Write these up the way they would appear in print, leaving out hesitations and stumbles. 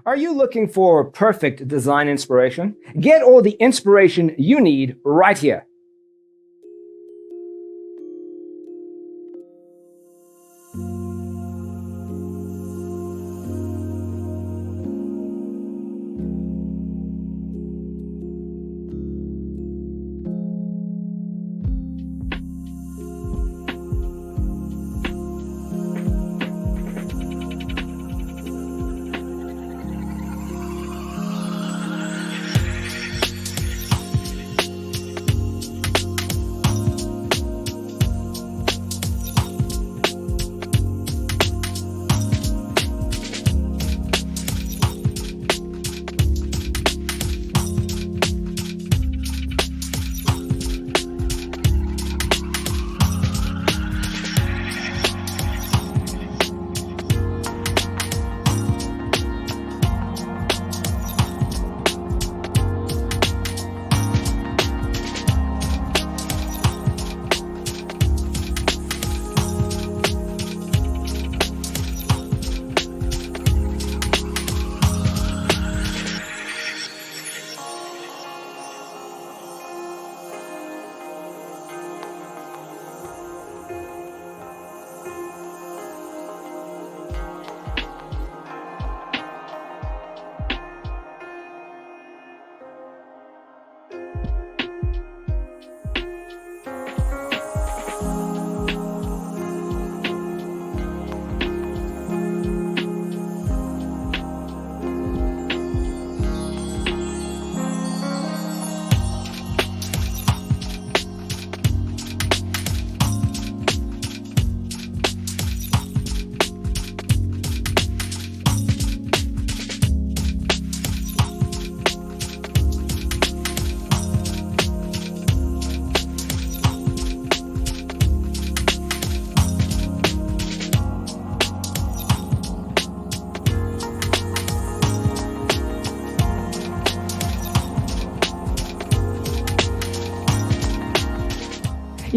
Are you looking for perfect design inspiration? Get all the inspiration you need right here.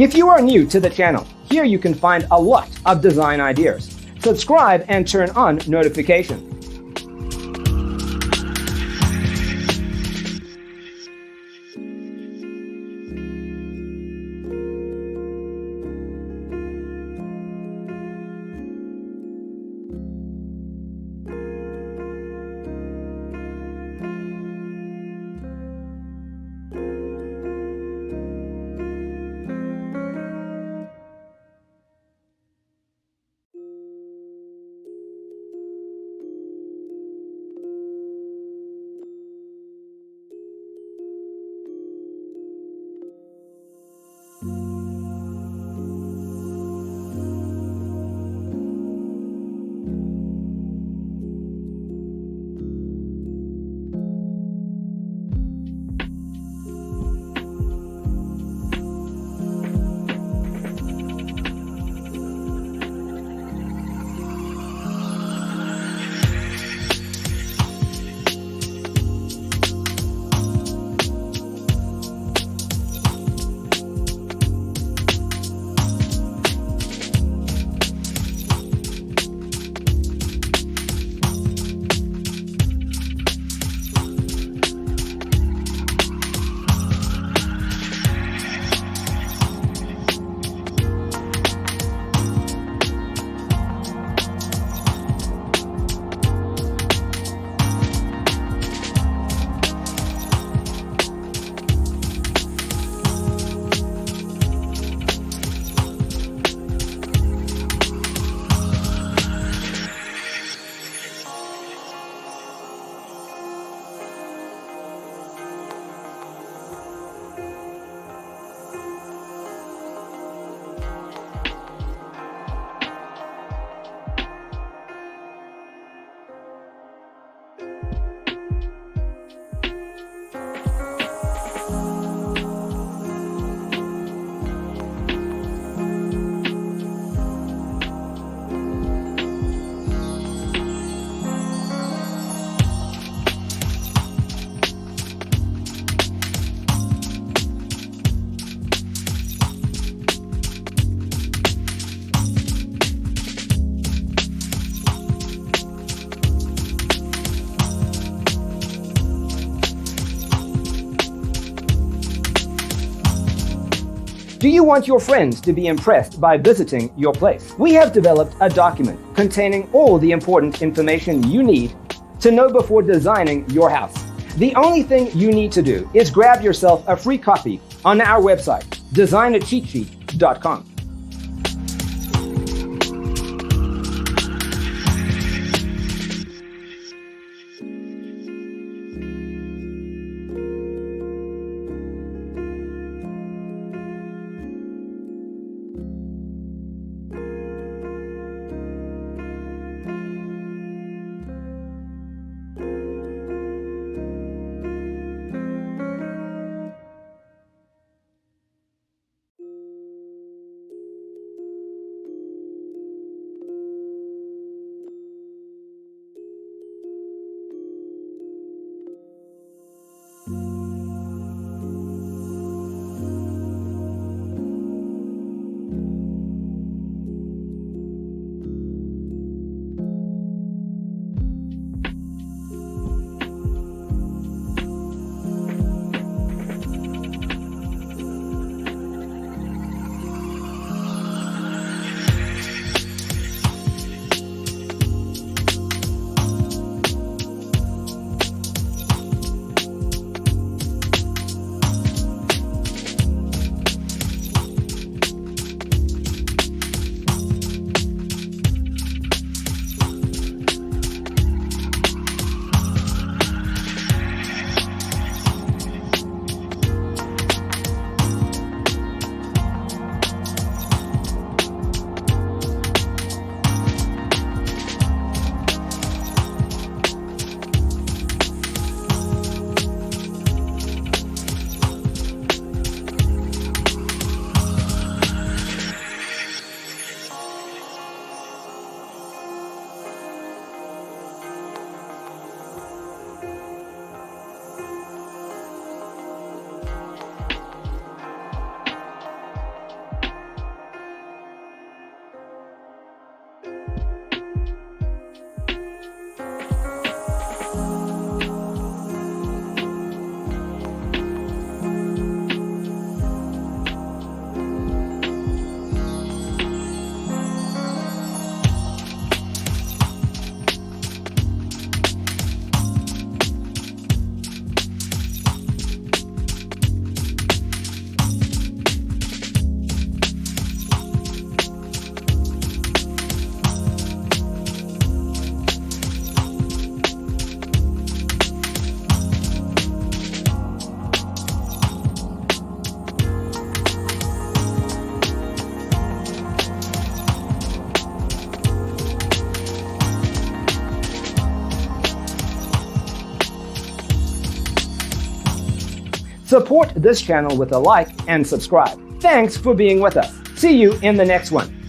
If you are new to the channel, here you can find a lot of design ideas. Subscribe and turn on notifications. Do you want your friends to be impressed by visiting your place? We have developed a document containing all the important information you need to know before designing your house. The only thing you need to do is grab yourself a free copy on our website, designacheatsheet.com. Support this channel with a like and subscribe. Thanks for being with us. See you in the next one.